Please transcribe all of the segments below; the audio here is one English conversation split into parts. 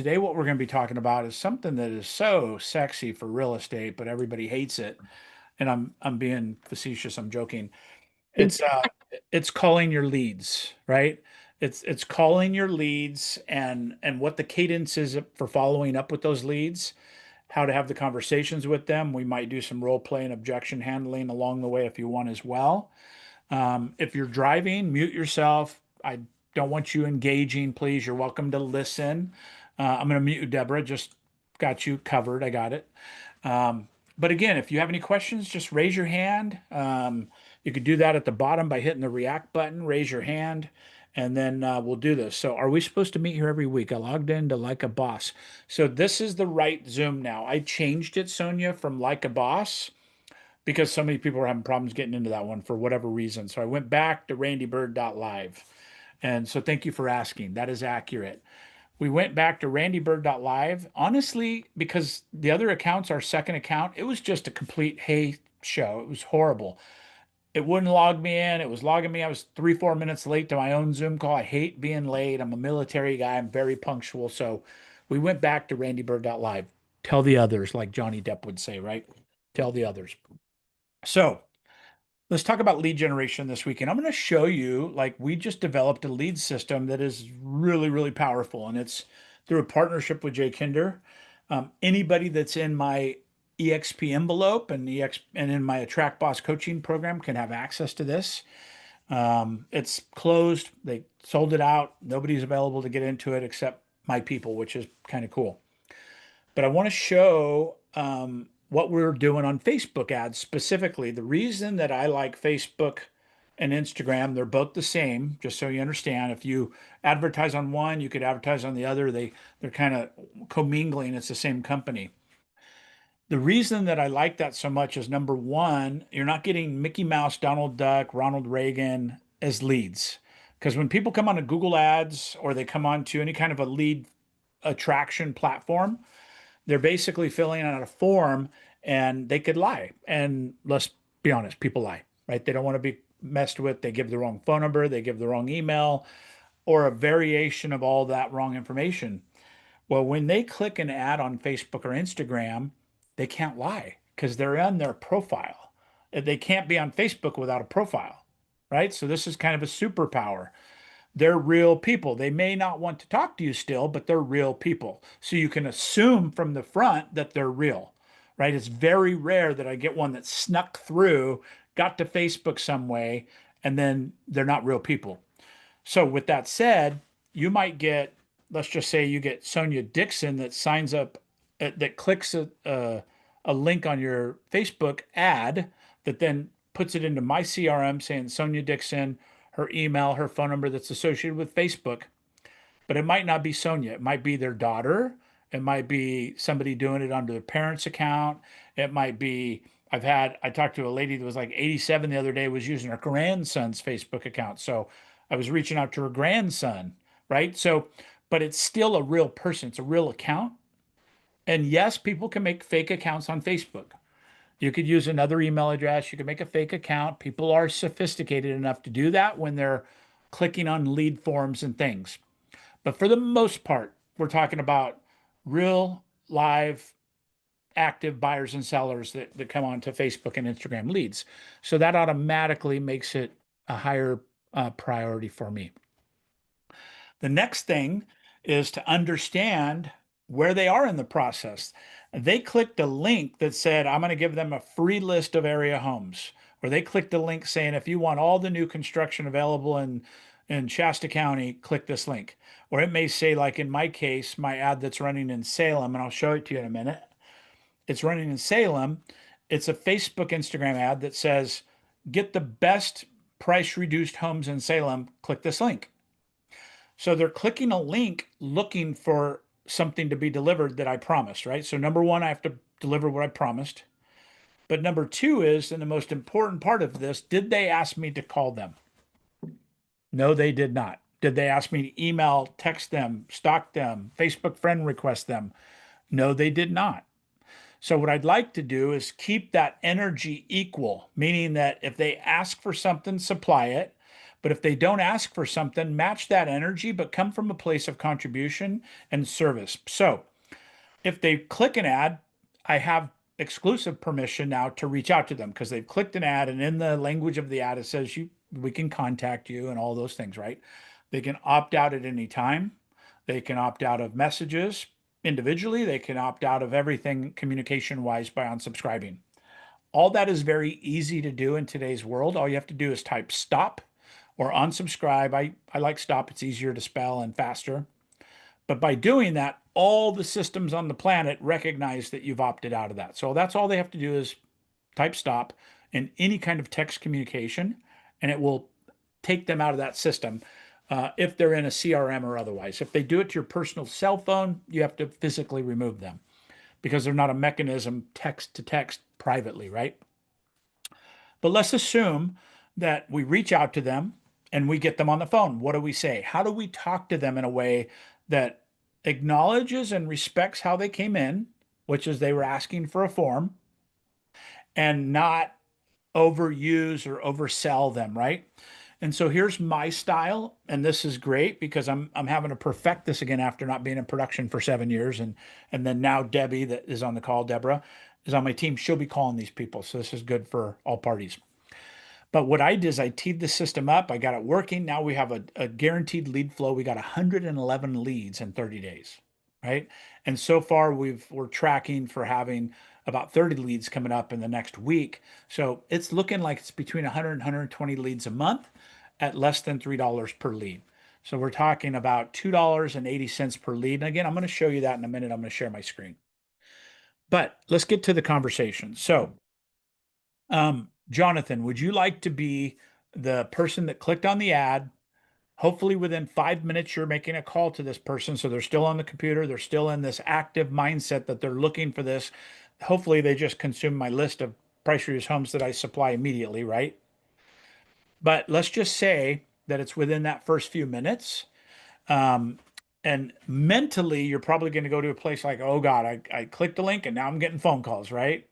Today, what we're going to be talking about is something that is so sexy for real estate, but everybody hates it. And I'm being facetious. I'm joking. It's uh, it's calling your leads, right? It's calling your leads and what the cadence is for following up with those leads, how to have the conversations with them. We might do some role play and objection handling along the way if you want as well. If you're driving, mute yourself. I don't want you engaging, please. You're welcome to listen. I'm going to mute you, Deborah. Just got you covered. I got it. But again, if you have any questions, just raise your hand. You could do that at the bottom by hitting the react button, raise your hand, and then we'll do this. So, are we supposed to meet here every week? I logged into Like a Boss. So, this is the right Zoom now. I changed it, Sonia, from Like a Boss because so many people were having problems getting into that one for whatever reason. So I went back to randybyrd.live. And so thank you for asking. That is accurate. We went back to randybyrd.live. Honestly, because the other account's our second account, it was just a complete hey show. It was horrible. It wouldn't log me in. It was logging me. I was 3, 4 minutes late to my own Zoom call. I hate being late. I'm a military guy. I'm very punctual. So we went back to randybyrd.live. Tell the others, like Johnny Depp would say, right? Tell the others. So let's talk about lead generation this weekend. I'm going to show you, like, we just developed a lead system that is really, really powerful, and it's through a partnership with Jay Kinder. Anybody that's in my EXP envelope and in my Attract Boss coaching program can have access to this. It's closed. They sold it out. Nobody's available to get into it except my people, which is kind of cool. But I want to show what we're doing on Facebook ads specifically. The reason that I like Facebook and Instagram, they're both the same, just so you understand. If you advertise on one, you could advertise on the other. They're kind of commingling. It's the same company. The reason that I like that so much is number one, you're not getting Mickey Mouse, Donald Duck, Ronald Reagan as leads. Because when people come on to Google Ads or they come on to any kind of a lead attraction platform, they're basically filling out a form and they could lie. And let's be honest, people lie, right? They don't want to be messed with. They give the wrong phone number, they give the wrong email, or a variation of all that wrong information. Well, when they click an ad on Facebook or Instagram, they can't lie because they're on their profile. They can't be on Facebook without a profile, right? So this is kind of a superpower. They're real people. They may not want to talk to you still, but they're real people. So you can assume from the front that they're real, right? It's very rare that I get one that snuck through, got to Facebook some way, and then they're not real people. So with that said, you might get, let's just say you get Sonia Dixon that signs up, that clicks a link on your Facebook ad that then puts it into my CRM saying Sonia Dixon, her email, her phone number that's associated with Facebook. But it might not be Sonia. It might be their daughter. It might be somebody doing it under their parents' account. It might be, I talked to a lady that was like 87 the other day, was using her grandson's Facebook account. So I was reaching out to her grandson, right? So, but it's still a real person, it's a real account. And yes, people can make fake accounts on Facebook. You could use another email address. You could make a fake account. People are sophisticated enough to do that when they're clicking on lead forms and things. But for the most part, we're talking about real, live, active buyers and sellers that come onto Facebook and Instagram leads. So that automatically makes it a higher priority for me. The next thing is to understand where they are in the process. They clicked a link that said, I'm going to give them a free list of area homes. Or they clicked a link saying, if you want all the new construction available in Shasta County, click this link. Or it may say, like in my case, my ad that's running in Salem, and I'll show it to you in a minute. It's running in Salem. It's a Facebook, Instagram ad that says, get the best price reduced homes in Salem, click this link. So they're clicking a link looking for something to be delivered that I promised, right? So number one, I have to deliver what I promised. But number two is, and the most important part of this, did they ask me to call them? No, they did not. Did they ask me to email, text them, stalk them, Facebook friend request them? No, they did not. So what I'd like to do is keep that energy equal, meaning that if they ask for something, supply it. But if they don't ask for something, match that energy, but come from a place of contribution and service. So if they click an ad, I have exclusive permission now to reach out to them because they've clicked an ad, and in the language of the ad, it says we can contact you and all those things, right? They can opt out at any time. They can opt out of messages individually. They can opt out of everything communication wise by unsubscribing. All that is very easy to do in today's world. All you have to do is type stop or unsubscribe. I like stop, it's easier to spell and faster. But by doing that, all the systems on the planet recognize that you've opted out of that. So that's all they have to do is type stop in any kind of text communication, and it will take them out of that system if they're in a CRM or otherwise. If they do it to your personal cell phone, you have to physically remove them because they're not a mechanism text to text privately, right? But let's assume that we reach out to them and we get them on the phone. What do we say? How do we talk to them in a way that acknowledges and respects how they came in, which is they were asking for a form, and not overuse or oversell them, right? And so here's my style, and this is great because I'm having to perfect this again after not being in production for 7 years, and then now Debbie that is on the call, Deborah, is on my team. She'll be calling these people, so this is good for all parties. But what I did is I teed the system up. I got it working. Now we have a guaranteed lead flow. We got 111 leads in 30 days, right? And so far we're tracking for having about 30 leads coming up in the next week. So it's looking like it's between 100 and 120 leads a month at less than $3 per lead. So we're talking about $2.80 per lead. And again, I'm going to show you that in a minute. I'm going to share my screen. But let's get to the conversation. So Jonathan, would you like to be the person that clicked on the ad? Hopefully, within 5 minutes, you're making a call to this person. So they're still on the computer. They're still in this active mindset that they're looking for this. Hopefully, they just consume my list of price reduced homes that I supply immediately, right? But let's just say that it's within that first few minutes. Um, and mentally, you're probably going to go to a place like, oh God, I clicked the link and now I'm getting phone calls, right?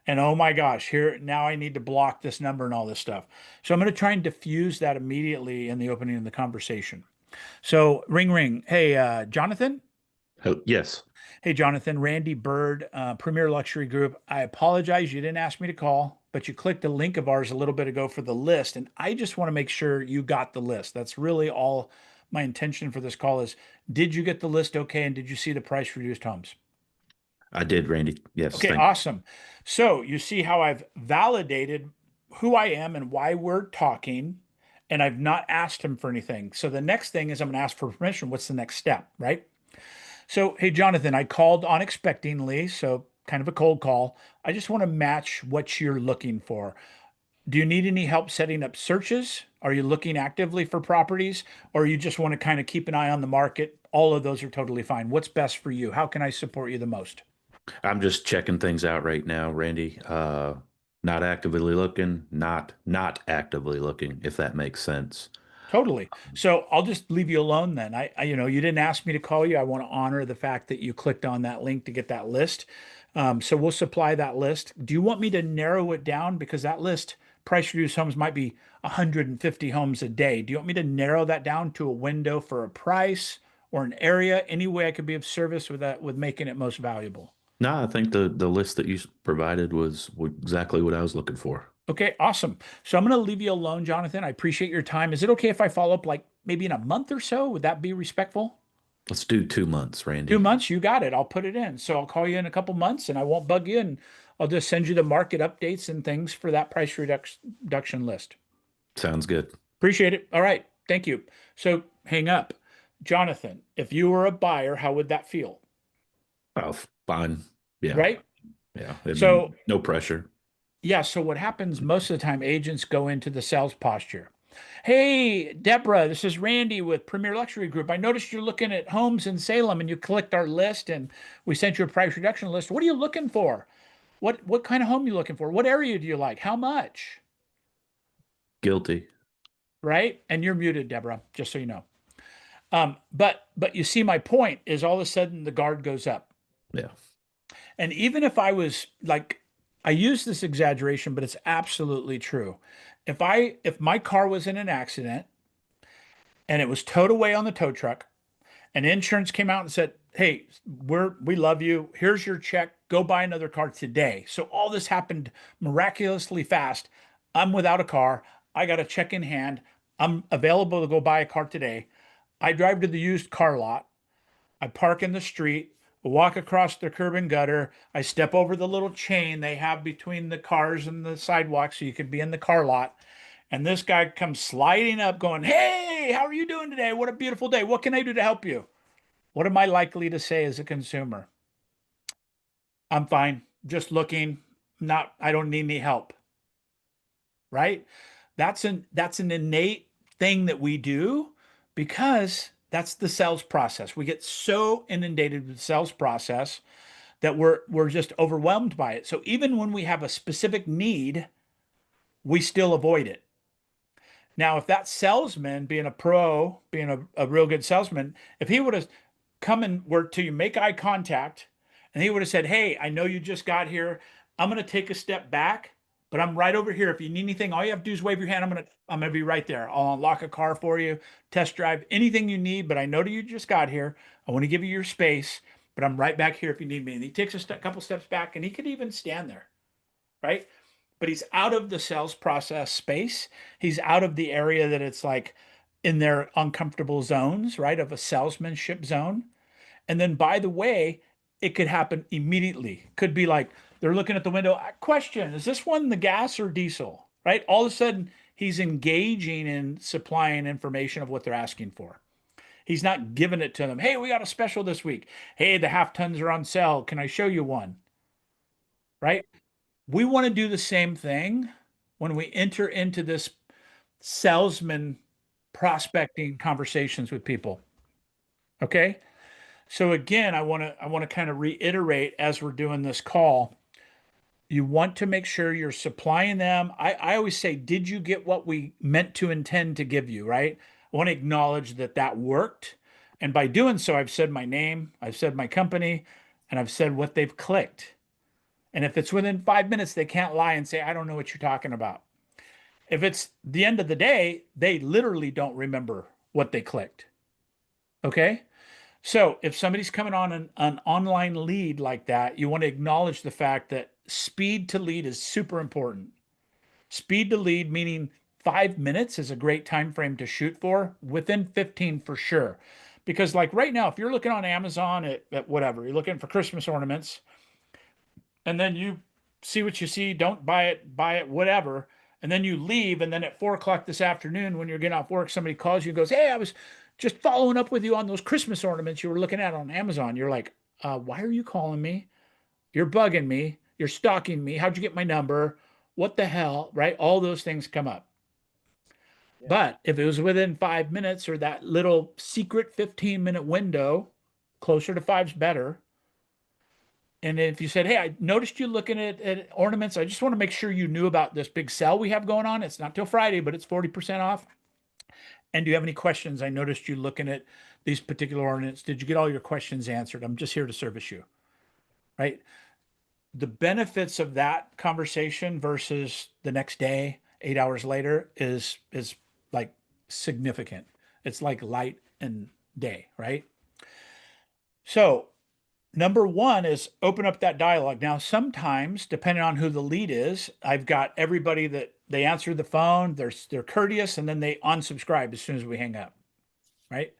And oh my gosh, here now I need to block this number and all this stuff. So I'm going to try and diffuse that immediately in the opening of the conversation. So ring ring. Hey, Jonathan. Oh, yes. Hey, Jonathan. Randy Byrd, Premier Luxury Group. I apologize. You didn't ask me to call, but you clicked a link of ours a little bit ago for the list. And I just want to make sure you got the list. That's really all my intention for this call is, did you get the list okay? And did you see the price reduced homes? I did, Randy. Yes, Okay, thank you. awesome. So you see how I've validated who I am and why we're talking, and I've not asked him for anything. So the next thing is I'm going to ask for permission. What's the next step, right? So, hey, Jonathan, I called unexpectedly, so kind of a cold call. I just want to match what you're looking for. Do you need any help setting up searches? Are you looking actively for properties, or you just want to kind of keep an eye on the market? All of those are totally fine. What's best for you? How can I support you the most? I'm just checking things out right now, Randy. Not actively looking, not actively looking, if that makes sense. Totally. So I'll just leave you alone then. You didn't ask me to call you. I want to honor the fact that you clicked on that link to get that list. So we'll supply that list. Do you want me to narrow it down? Because that list, price reduced homes might be 150 homes a day. Do you want me to narrow that down to a window for a price or an area? Any way I could be of service with that, with making it most valuable? No, I think the list that you provided was exactly what I was looking for. Okay, awesome. So I'm going to leave you alone, Jonathan. I appreciate your time. Is it okay if I follow up like maybe in a month or so? Would that be respectful? Let's do 2 months, Two Randy. months, you got it. I'll put it in. So I'll call you in a couple months and I won't bug you and I'll just send you the market updates and things for that reduction list. Sounds good. Appreciate it. All right. Thank you. So hang up. Jonathan, if you were a buyer, how would that feel? Oh, fine. Yeah, Right? yeah. I So mean, no pressure. yeah, so what happens most of the time, agents go into the sales posture. Hey, Deborah, this is Randy with Premier Luxury Group. I noticed you're looking at homes in Salem and you clicked our list and we sent you a price reduction list. What are you looking for? What kind of home you looking for? What area do you like? How much? Guilty. Right? And you're muted, Deborah, just so you know. But you see my point is all of a sudden the guard goes up. Yeah. And even if I was like I use this exaggeration, but it's absolutely true. If my car was in an accident and it was towed away on the tow truck, and insurance came out and said, "Hey, we love you. Here's your check. Go buy another car today." So all this happened miraculously fast. I'm without a car. I got a check in hand. I'm available to go buy a car today. I drive to the used car lot. I park in the street, walk across the curb and gutter. I step over the little chain they have between the cars and the sidewalk so you could be in the car lot. And this guy comes sliding up going, "Hey, how are you doing today? What a beautiful day. What can I do to help you?" What am I likely to say as a consumer? "I'm fine, just looking, I don't need any help," right? That's an innate thing that we do because that's the sales process. We get so inundated with the sales process that we're just overwhelmed by it. So even when we have a specific need, we still avoid it. Now, if that salesman, being a pro, being a real good salesman, if he would have come and were to make eye contact and he would have said, "Hey, I know you just got here. I'm going to take a step back, but I'm right over here. If you need anything, all you have to do is wave your hand. I'm going to be right there. I'll unlock a car for you, test drive anything you need, but I know that you just got here. I want to give you your space, but I'm right back here if you need me." And he takes couple steps back and he could even stand there, right? But he's out of the sales process space. He's out of the area that it's like in their uncomfortable zones, right? Of a salesmanship zone. And then, by the way, it could happen immediately. Could be like they're looking at the window. Question: is this one the gas or diesel? Right? All of a sudden, he's engaging in supplying information of what they're asking for. He's not giving it to them. "Hey, we got a special this week. Hey, the half tons are on sale. Can I show you one?" Right? We want to do the same thing when we enter into this salesman prospecting conversations with people. Okay? So again, I want to kind of reiterate as we're doing this call. You want to make sure you're supplying them. I always say, did you get what we meant to intend to give you, right? I want to acknowledge that that worked. And by doing so, I've said my name, I've said my company, and I've said what they've clicked. And if it's within 5 minutes, they can't lie and say, "I don't know what you're talking about." If it's the end of the day, they literally don't remember what they clicked. Okay? So if somebody's coming on an online lead like that, you want to acknowledge the fact that speed to lead is super important. Speed to lead, meaning 5 minutes is a great time frame to shoot for, within 15 for sure. Because like right now, if you're looking on Amazon at whatever, you're looking for Christmas ornaments, and then you see what you see, don't buy it, whatever. And then you leave. And then at 4 o'clock this afternoon, when you're getting off work, somebody calls you and goes, "Hey, I was just following up with you on those Christmas ornaments you were looking at on Amazon." You're like, "Why are you calling me? You're bugging me. You're stalking me. How'd you get my number? What the hell?" Right? All those things come up. Yeah. But if it was within 5 minutes or that little secret 15-minute window, closer to five's better. And if you said, "Hey, I noticed you looking at ornaments. I just want to make sure you knew about this big sale we have going on. It's not till Friday, but it's 40% off. And do you have any questions? I noticed you looking at these particular ornaments. Did you get all your questions answered? I'm just here to service you." Right? The benefits of that conversation versus the next day, 8 hours later, is like significant. It's like light and day, right? So number one is open up that dialogue. Now, sometimes, depending on who the lead is, I've got everybody that they answer the phone, they're courteous, and then they unsubscribe as soon as we hang up. Right?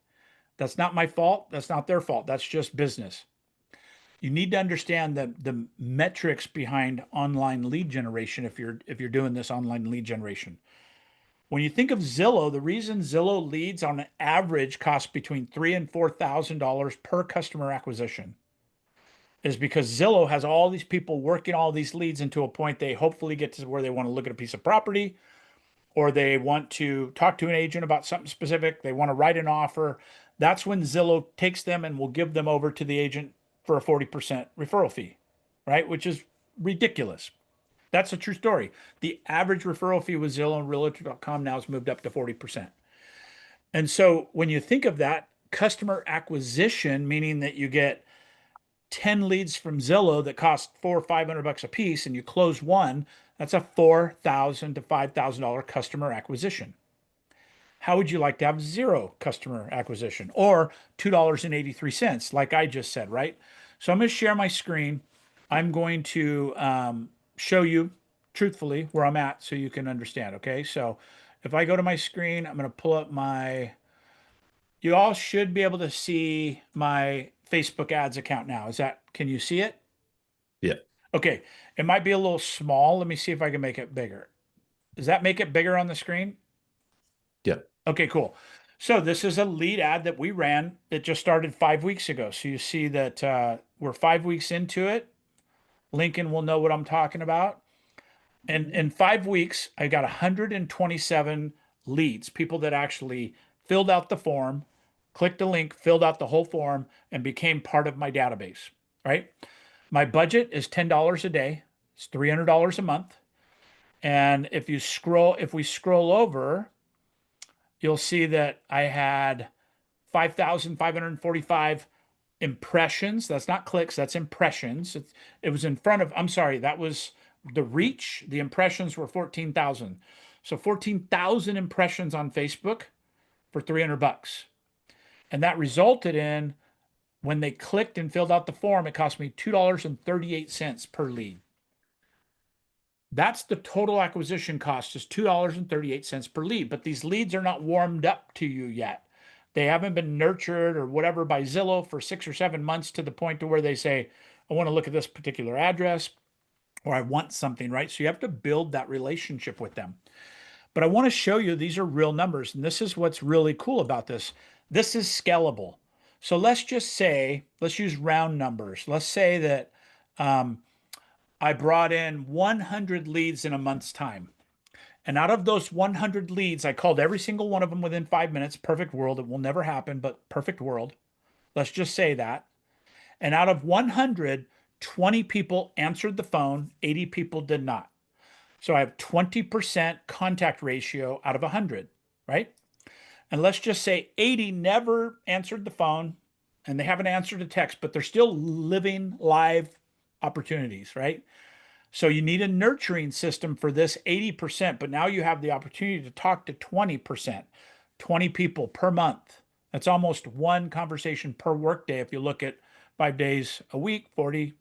That's not my fault. That's not their fault. That's just business. You need to understand the metrics behind online lead generation if you're doing this online lead generation. When you think of Zillow, the reason Zillow leads on average costs between $3,000 and $4,000 per customer acquisition is because Zillow has all these people working all these leads into a point they hopefully get to where they want to look at a piece of property or they want to talk to an agent about something specific. They want to write an offer. That's when Zillow takes them and will give them over to the agent for a 40% referral fee, right? Which is ridiculous. That's a true story. The average referral fee with Zillow and Realtor.com now has moved up to 40%. And so when you think of that, customer acquisition, meaning that you get 10 leads from Zillow that cost $400 or $500 a piece, and you close one, that's a $4,000 to $5,000 customer acquisition. How would you like to have zero customer acquisition or $2.83, like I just said, right? So I'm going to share my screen. I'm going to show you truthfully where I'm at so you can understand. Okay. So if I go to my screen, I'm going to pull up you all should be able to see my Facebook ads account now. Can you see it? Yeah. Okay. It might be a little small. Let me see if I can make it bigger. Does that make it bigger on the screen? Yeah. Okay, cool. So this is a lead ad that we ran that just started 5 weeks ago. So you see that we're 5 weeks into it. Lincoln will know what I'm talking about. And in 5 weeks, I got 127 leads, people that actually filled out the form, clicked a link, filled out the whole form, and became part of my database, right? My budget is $10 a day. It's $300 a month. And if we scroll over, you'll see that I had 5,545 impressions. That's not clicks, that's impressions. It was in front of, I'm sorry, that was the reach. The impressions were 14,000. So 14,000 impressions on Facebook for $300. And that resulted in, when they clicked and filled out the form, it cost me $2.38 per lead. That's the total acquisition cost, is $2.38 per lead. But these leads are not warmed up to you yet. They haven't been nurtured or whatever by Zillow for 6 or 7 months to the point to where they say, I want to look at this particular address, or I want something, right? So you have to build that relationship with them. But I want to show you, these are real numbers. And this is what's really cool about this. This is scalable. So let's use round numbers. Let's say that I brought in 100 leads in a month's time. And out of those 100 leads, I called every single one of them within 5 minutes. Perfect world. It will never happen, but perfect world. Let's just say that. And out of 100, 20 people answered the phone, 80 people did not. So I have 20% contact ratio out of 100, right? And let's just say 80 never answered the phone and they haven't answered a text, but they're still living live opportunities, right? So you need a nurturing system for this 80%, but now you have the opportunity to talk to 20%, 20 people per month. That's almost one conversation per workday. If you look at 5 days a week, 40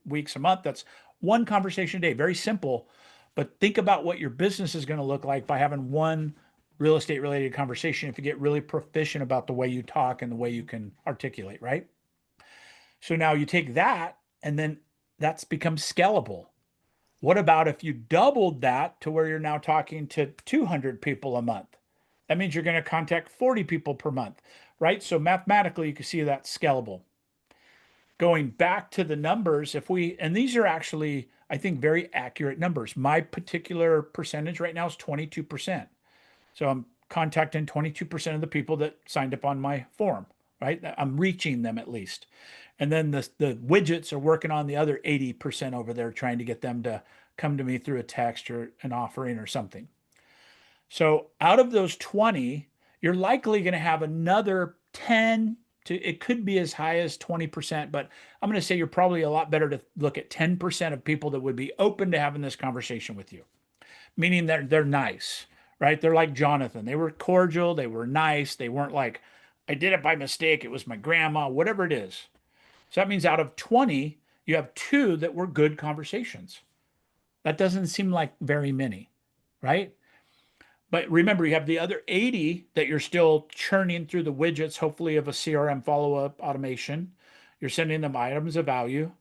weeks a month, that's one conversation a day. Very simple, but think about what your business is going to look like by having one real estate related conversation if you get really proficient about the way you talk and the way you can articulate, right? So now you take that and then that's become scalable. What about if you doubled that to where you're now talking to 200 people a month? That means you're going to contact 40 people per month, right? So mathematically, you can see that's scalable. Going back to the numbers, and these are actually, I think, very accurate numbers. My particular percentage right now is 22%. So I'm contacting 22% of the people that signed up on my form, right? I'm reaching them at least. And then the widgets are working on the other 80% over there, trying to get them to come to me through a text or an offering or something. So out of those 20, you're likely going to have another 10 to, it could be as high as 20%, but I'm going to say you're probably a lot better to look at 10% of people that would be open to having this conversation with you, meaning that they're nice, right? They're like Jonathan. They were cordial. They were nice. They weren't like, I did it by mistake. It was my grandma, whatever it is. So that means out of 20, you have 2 that were good conversations. That doesn't seem like very many, right? But remember, you have the other 80 that you're still churning through the widgets, hopefully of a CRM follow-up automation. You're sending them items of value.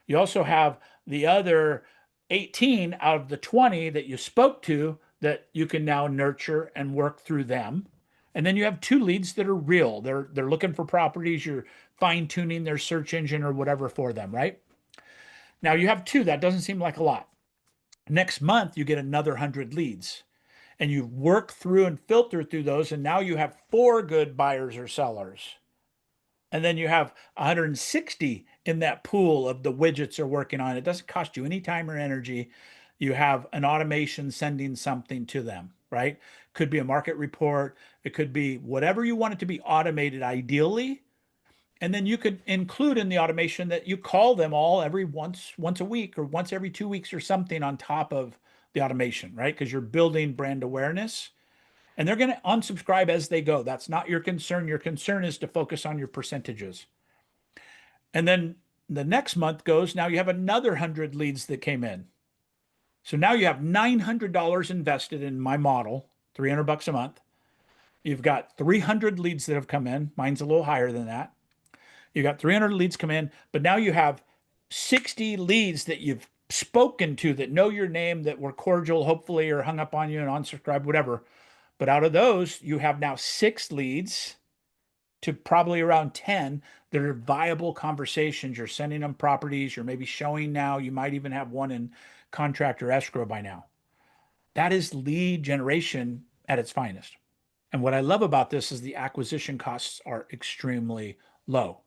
You also have the other 18 out of the 20 that you spoke to that you can now nurture and work through them. And then you have 2 leads that are real. They're looking for properties. You're fine-tuning their search engine or whatever for them, right? Now you have 2. That doesn't seem like a lot. Next month, you get another 100 leads. And you work through and filter through those, and now you have 4 good buyers or sellers. And then you have 160 in that pool of the widgets are working on. It doesn't cost you any time or energy. You have an automation sending something to them, right? Could be a market report. It could be whatever you want it to be automated ideally. And then you could include in the automation that you call them all every once a week or once every 2 weeks or something on top of the automation, right? Because you're building brand awareness and they're going to unsubscribe as they go. That's not your concern. Your concern is to focus on your percentages. And then the next month goes, now you have another 100 leads that came in. So now you have $900 invested in my model, $300 a month. You've got 300 leads that have come in. Mine's a little higher than that. You got 300 leads come in, but now you have 60 leads that you've spoken to that know your name, that were cordial, hopefully, or hung up on you and unsubscribed, whatever. But out of those, you have now 6 leads to probably around 10 that are viable conversations. You're sending them properties. You're maybe showing now. You might even have one in contract or escrow by now. That is lead generation at its finest. And what I love about this is the acquisition costs are extremely low.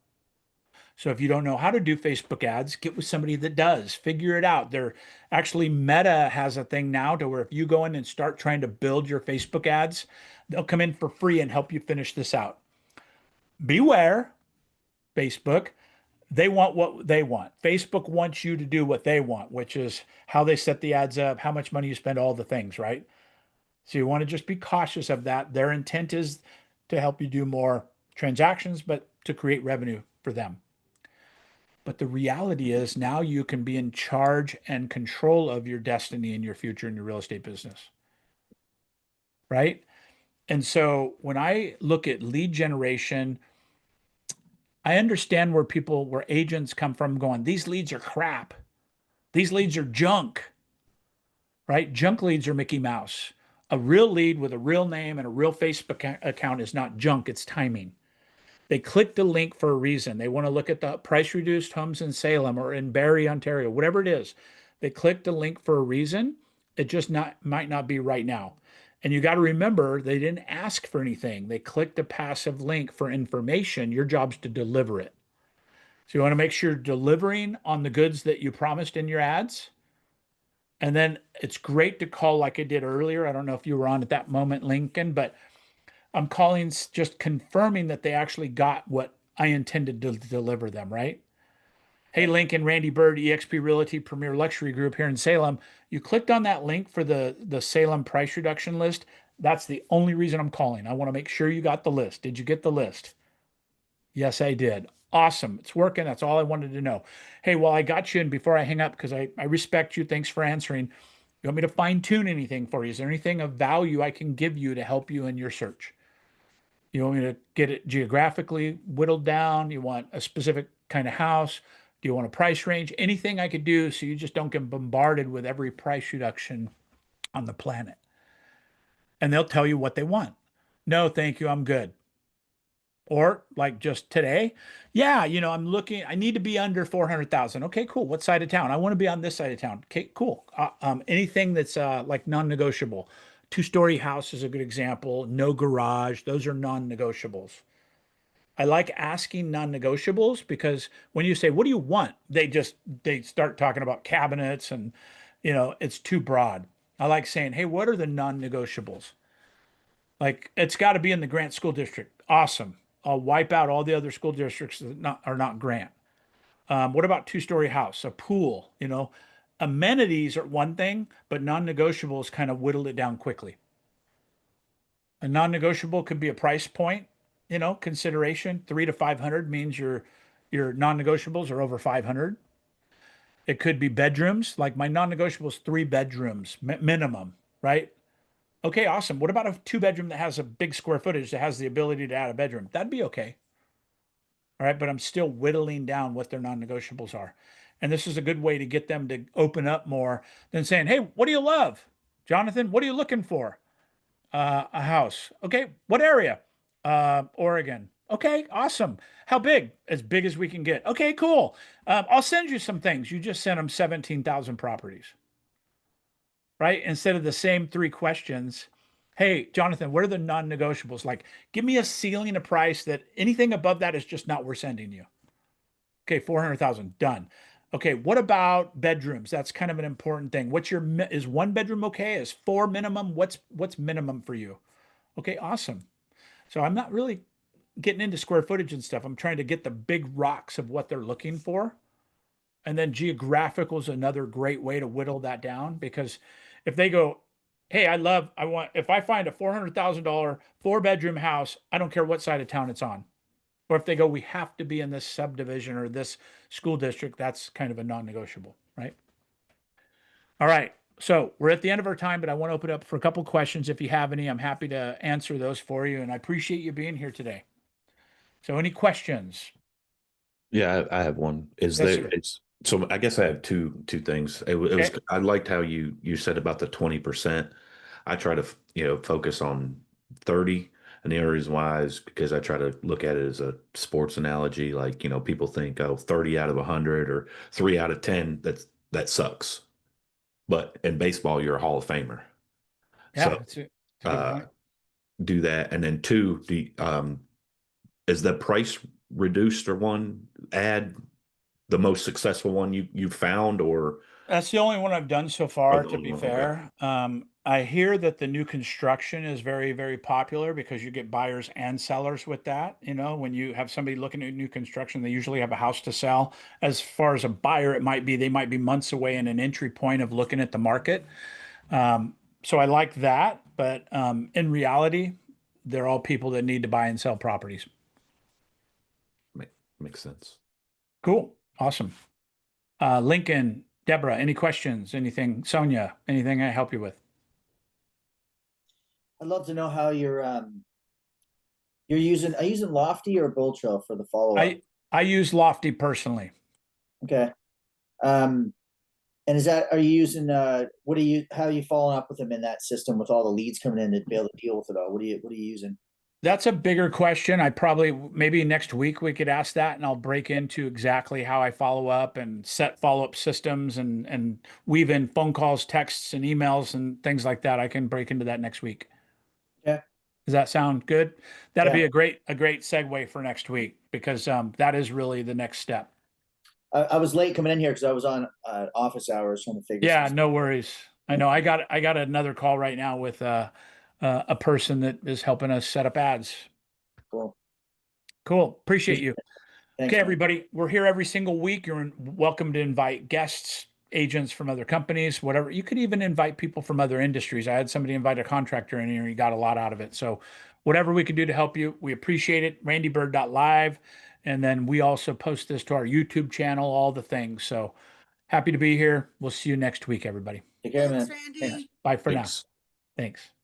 So if you don't know how to do Facebook ads, get with somebody that does. Figure it out. They're actually Meta has a thing now to where if you go in and start trying to build your Facebook ads, they'll come in for free and help you finish this out. Beware, Facebook. They want what they want. Facebook wants you to do what they want, which is how they set the ads up, how much money you spend, all the things, right? So you want to just be cautious of that. Their intent is to help you do more transactions, but to create revenue for them. But the reality is now you can be in charge and control of your destiny and your future in your real estate business, right? And so when I look at lead generation, I understand where agents come from going, these leads are crap. These leads are junk, right? Junk leads are Mickey Mouse. A real lead with a real name and a real Facebook account is not junk, it's timing. They clicked the link for a reason. They want to look at the price reduced homes in Salem or in Barrie, Ontario, whatever it is. They clicked the link for a reason. It just might not be right now. And you got to remember, they didn't ask for anything. They clicked a passive link for information. Your job's to deliver it. So you want to make sure you're delivering on the goods that you promised in your ads. And then it's great to call like I did earlier. I don't know if you were on at that moment, Lincoln, but I'm calling just confirming that they actually got what I intended to deliver them, right? Hey, Lincoln, Randy Byrd, eXp Realty Premier Luxury Group here in Salem. You clicked on that link for the Salem price reduction list. That's the only reason I'm calling. I want to make sure you got the list. Did you get the list? Yes, I did. Awesome. It's working. That's all I wanted to know. Hey, well, I got you. And before I hang up, because I respect you, thanks for answering. You want me to fine tune anything for you? Is there anything of value I can give you to help you in your search? You want me to get it geographically whittled down? You want a specific kind of house? Do you want a price range? Anything I could do so you just don't get bombarded with every price reduction on the planet. And they'll tell you what they want. No, thank you. I'm good. Or like just today, yeah, I'm looking, I need to be under 400,000. Okay, cool. What side of town? I want to be on this side of town. Okay, cool. Anything that's like non-negotiable. Two-story house is a good example. No garage. Those are non-negotiables. I like asking non-negotiables because when you say, what do you want? They start talking about cabinets and, it's too broad. I like saying, hey, what are the non-negotiables? Like it's got to be in the Grant School District. Awesome. I'll wipe out all the other school districts that are not Grant. What about two-story house, a pool? Amenities are one thing, but non-negotiables kind of whittle it down quickly. A non-negotiable could be a price point, consideration. 300 to 500 means your non-negotiables are over 500. It could be bedrooms, like my non-negotiables, 3 bedrooms minimum, right? Okay, awesome. What about a 2 bedroom that has a big square footage that has the ability to add a bedroom? That'd be okay. All right, but I'm still whittling down what their non-negotiables are. And this is a good way to get them to open up more than saying, hey, what do you love? Jonathan, what are you looking for? A house. Okay, what area? Oregon. Okay, awesome. How big? As big as we can get. Okay, cool. I'll send you some things. You just sent them 17,000 properties, right? Instead of the same 3 questions. Hey, Jonathan, what are the non-negotiables? Like, give me a ceiling, a price that anything above that is just not worth sending you. Okay, 400,000, done. Okay, what about bedrooms? That's kind of an important thing. Is 1 bedroom okay? Is 4 minimum? What's minimum for you? Okay, awesome. So I'm not really getting into square footage and stuff. I'm trying to get the big rocks of what they're looking for. And then geographical is another great way to whittle that down, because if they go, hey, if I find a $400,000 4-bedroom house, I don't care what side of town it's on. Or if they go, we have to be in this subdivision or this school district, that's kind of a non-negotiable, right? All right. So we're at the end of our time, but I want to open up for a couple questions. If you have any, I'm happy to answer those for you. And I appreciate you being here today. So any questions? Yeah, I have one. Is Yes, there? sir. It's so. I guess I have two things. It was. Okay. I liked how you said about the 20%. I try to focus on 30, and the only reason why is because I try to look at it as a sports analogy. Like people think, oh, 30 out of 100 or 3 out of 10. That sucks. But in baseball, you're a Hall of Famer. Yeah, So that's a good uh, point. do that, and then two, is the price reduced or one ad the most successful one you've found, or That's the only one I've done so oh, far, the to only be one? Okay. fair. I hear that the new construction is very, very popular because you get buyers and sellers with that. When you have somebody looking at new construction, they usually have a house to sell. As far as a buyer, they might be months away in an entry point of looking at the market. So I like that, but in reality, they're all people that need to buy and sell properties. Makes sense. Cool. Awesome. Lincoln, Deborah, any questions? Anything? Sonia, anything I help you with? I'd love to know how you're using. Are you using Lofty or Bull Trail for the follow up? I use Lofty personally. Okay. Um, and are you using how are you following up with them in that system with all the leads coming in to be able to deal with it all? What are you using? That's a bigger question. Maybe next week we could ask that, and I'll break into exactly how I follow up and set follow-up systems and weave in phone calls, texts, and emails and things like that. I can break into that next week. Yeah. Does that sound good? That'd Yeah. be a great segue for next week, because that is really the next step. I was late coming in here because I was on office hours trying to figure Yeah, some no worries. I know I got another call right now with a person that is helping us set up ads. cool. Cool. Appreciate you. Thanks, Okay, man. everybody, we're here every single week. You're welcome to invite guests, agents from other companies, whatever. You could even invite people from other industries. I had somebody invite a contractor in here. He got a lot out of it. So whatever we can do to help you, we appreciate it. RandyByrd.live. And then we also post this to our YouTube channel, all the things. So happy to be here. We'll see you next week, everybody. Take care, Thanks, man. Thanks. Randy. Bye for now. Thanks. Thanks.